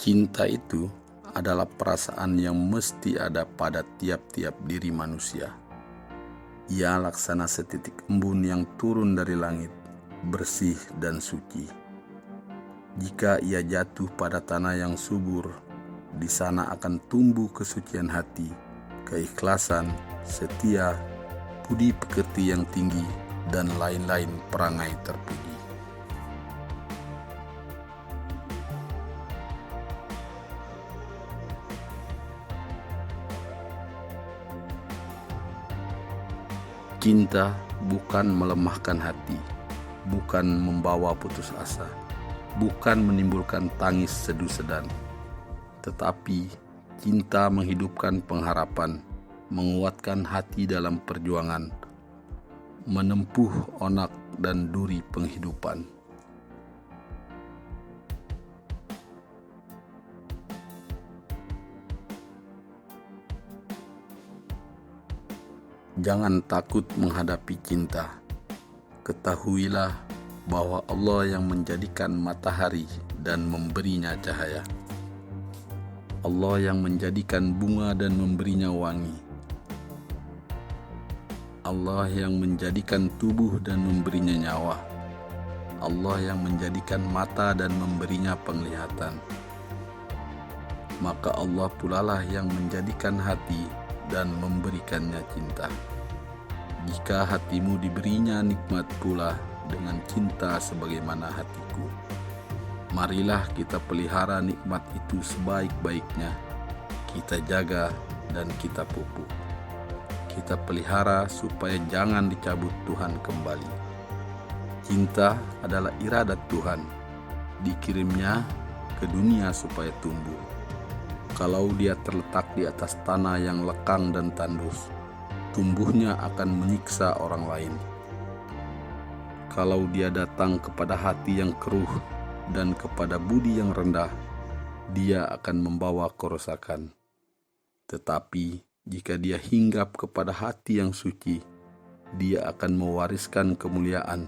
Cinta itu adalah perasaan yang mesti ada pada tiap-tiap diri manusia. Ia laksana setitik embun yang turun dari langit, bersih dan suci. Jika ia jatuh pada tanah yang subur, di sana akan tumbuh kesucian hati, keikhlasan, setia, budi pekerti yang tinggi, dan lain-lain perangai terpuji. Cinta bukan melemahkan hati, bukan membawa putus asa, bukan menimbulkan tangis sedu-sedan. Tetapi cinta menghidupkan pengharapan, menguatkan hati dalam perjuangan, menempuh onak dan duri penghidupan. Jangan takut menghadapi cinta. Ketahuilah bahwa Allah yang menjadikan matahari dan memberinya cahaya. Allah yang menjadikan bunga dan memberinya wangi. Allah yang menjadikan tubuh dan memberinya nyawa. Allah yang menjadikan mata dan memberinya penglihatan. Maka Allah pulalah yang menjadikan hati dan memberikannya cinta. Jika hatimu diberinya nikmat pula dengan cinta sebagaimana hatiku, marilah kita pelihara nikmat itu sebaik-baiknya. Kita jaga dan kita pupuk. Kita pelihara supaya jangan dicabut Tuhan kembali. Cinta adalah iradat Tuhan, dikirimnya ke dunia supaya tumbuh. Kalau dia terletak di atas tanah yang lekang dan tandus, tumbuhnya akan menyiksa orang lain. Kalau dia datang kepada hati yang keruh dan kepada budi yang rendah, dia akan membawa kerusakan. Tetapi jika dia hinggap kepada hati yang suci, dia akan mewariskan kemuliaan,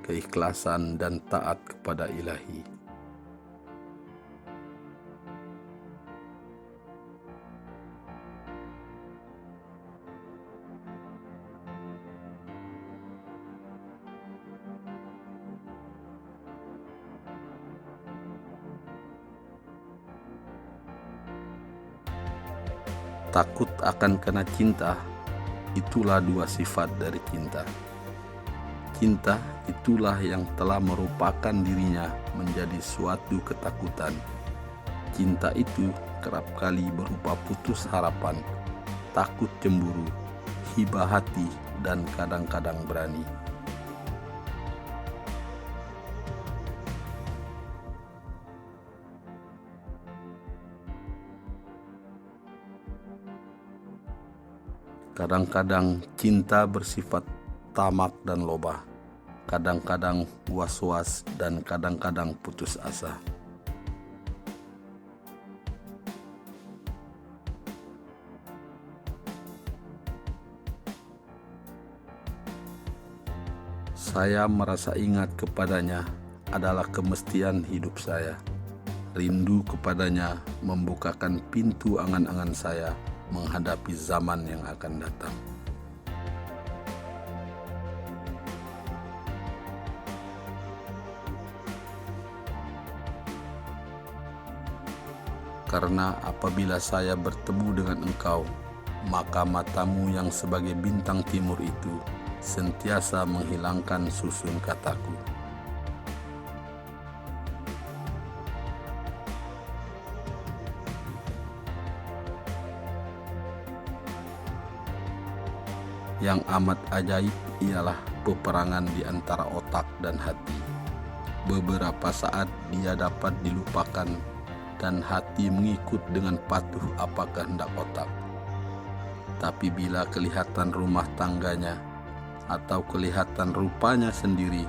keikhlasan, dan taat kepada Ilahi. Takut akan kena cinta, itulah dua sifat dari cinta. Cinta itulah yang telah merupakan dirinya menjadi suatu ketakutan. Cinta itu kerap kali berupa putus harapan, takut cemburu, hibah hati, dan kadang-kadang berani. Kadang-kadang cinta bersifat tamak dan loba, kadang-kadang was-was, dan kadang-kadang putus asa. Saya merasa ingat kepadanya adalah kemestian hidup saya. Rindu kepadanya membukakan pintu angan-angan saya menghadapi zaman yang akan datang. Karena apabila saya bertemu dengan engkau, maka matamu yang sebagai bintang timur itu sentiasa menghilangkan susun kataku. Yang amat ajaib ialah peperangan di antara otak dan hati. Beberapa saat dia dapat dilupakan dan hati mengikut dengan patuh apa kehendak otak. Tapi bila kelihatan rumah tangganya atau kelihatan rupanya sendiri,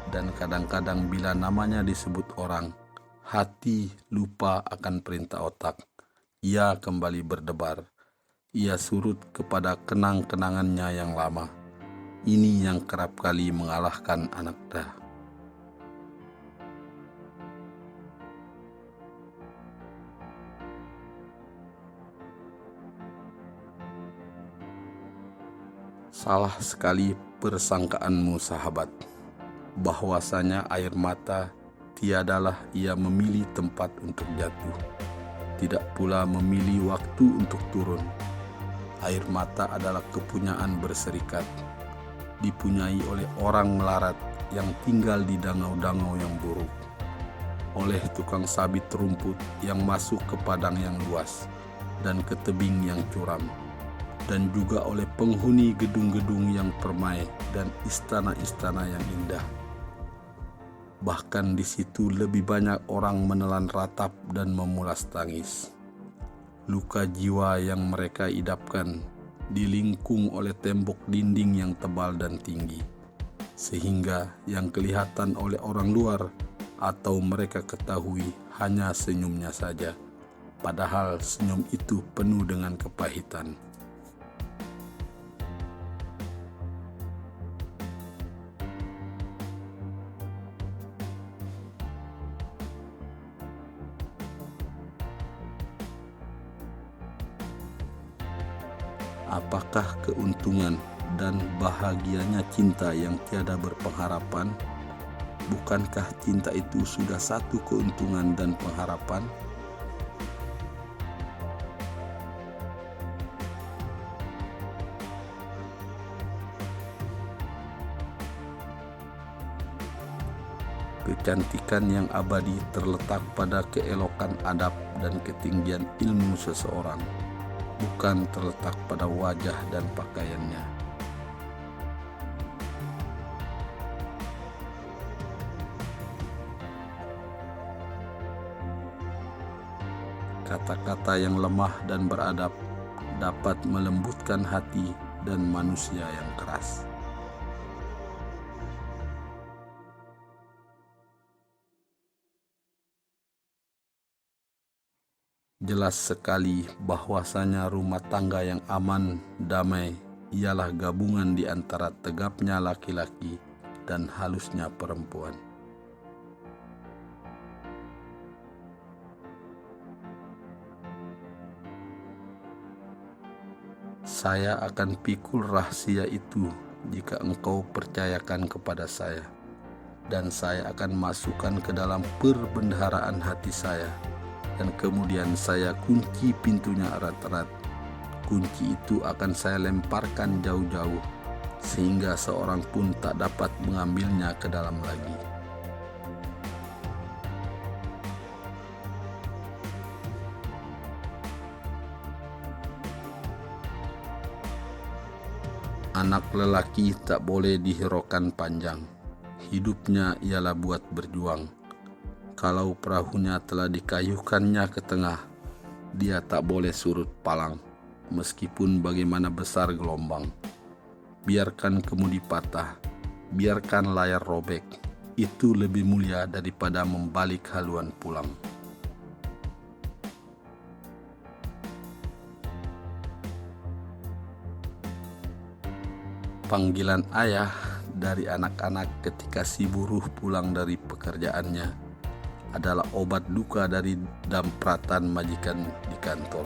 dan kadang-kadang bila namanya disebut orang, hati lupa akan perintah otak. Ia kembali berdebar. Ia surut kepada kenang-kenangannya yang lama. Ini yang kerap kali mengalahkan anak dah. Salah sekali persangkaanmu, sahabat, bahwasanya air mata tiadalah ia memilih tempat untuk jatuh, tidak pula memilih waktu untuk turun. Air mata adalah kepunyaan berserikat, dipunyai oleh orang melarat yang tinggal di dangau-dangau yang buruk, oleh tukang sabit rumput yang masuk ke padang yang luas dan ke tebing yang curam, dan juga oleh penghuni gedung-gedung yang permai dan istana-istana yang indah. Bahkan di situ lebih banyak orang menelan ratap dan memulas tangis. Luka jiwa yang mereka idapkan dilingkung oleh tembok dinding yang tebal dan tinggi, sehingga yang kelihatan oleh orang luar atau mereka ketahui hanya senyumnya saja, padahal senyum itu penuh dengan kepahitan. Apakah keuntungan dan bahagianya cinta yang tiada berpengharapan? Bukankah cinta itu sudah satu keuntungan dan pengharapan? Kecantikan yang abadi terletak pada keelokan adab dan ketinggian ilmu seseorang, bukan terletak pada wajah dan pakaiannya. Kata-kata yang lemah dan beradab dapat melembutkan hati dan manusia yang keras. Jelas sekali bahwasanya rumah tangga yang aman, damai, ialah gabungan di antara tegapnya laki-laki dan halusnya perempuan. Saya akan pikul rahasia itu jika engkau percayakan kepada saya, dan saya akan masukkan ke dalam perbendaharaan hati saya, dan kemudian saya kunci pintunya erat-erat. Kunci itu akan saya lemparkan jauh-jauh, sehingga seorang pun tak dapat mengambilnya ke dalam lagi. Anak lelaki tak boleh dihiraukan panjang. Hidupnya ialah buat berjuang. Kalau perahunya telah dikayuhkannya ke tengah, dia tak boleh surut palang, meskipun bagaimana besar gelombang. Biarkan kemudi patah, biarkan layar robek, itu lebih mulia daripada membalik haluan pulang. Panggilan ayah dari anak-anak ketika si buruh pulang dari pekerjaannya adalah obat duka dari dampratan majikan di kantor.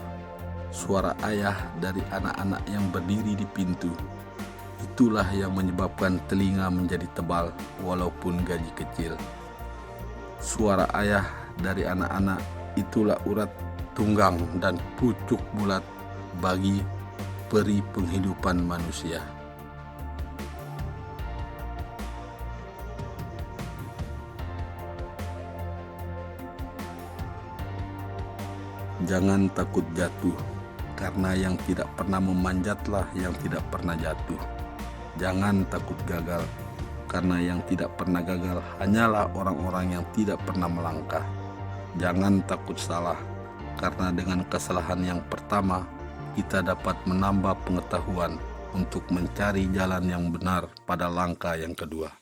Suara ayah dari anak-anak yang berdiri di pintu, itulah yang menyebabkan telinga menjadi tebal walaupun gaji kecil. Suara ayah dari anak-anak itulah urat tunggang dan pucuk bulat bagi peri penghidupan manusia. Jangan takut jatuh, karena yang tidak pernah memanjatlah yang tidak pernah jatuh. Jangan takut gagal, karena yang tidak pernah gagal hanyalah orang-orang yang tidak pernah melangkah. Jangan takut salah, karena dengan kesalahan yang pertama, kita dapat menambah pengetahuan untuk mencari jalan yang benar pada langkah yang kedua.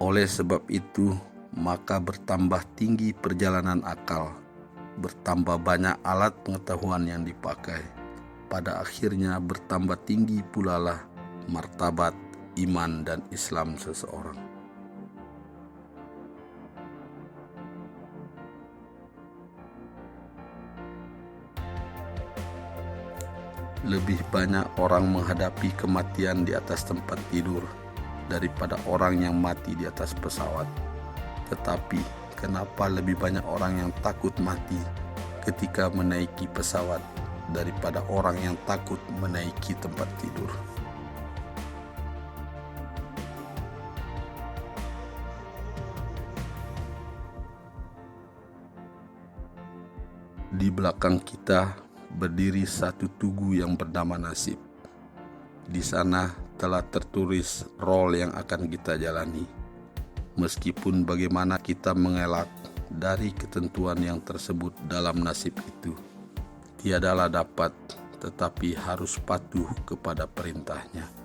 Oleh sebab itu, maka bertambah tinggi perjalanan akal, bertambah banyak alat pengetahuan yang dipakai. Pada akhirnya bertambah tinggi pula lah martabat, iman, dan Islam seseorang. Lebih banyak orang menghadapi kematian di atas tempat tidur daripada orang yang mati di atas pesawat. Tetapi, kenapa lebih banyak orang yang takut mati ketika menaiki pesawat daripada orang yang takut menaiki tempat tidur? Di belakang kita berdiri satu tugu yang bernama nasib. Di sana telah tertulis role yang akan kita jalani. Meskipun bagaimana kita mengelak dari ketentuan yang tersebut dalam nasib itu, tiadalah dapat, tetapi harus patuh kepada perintahnya.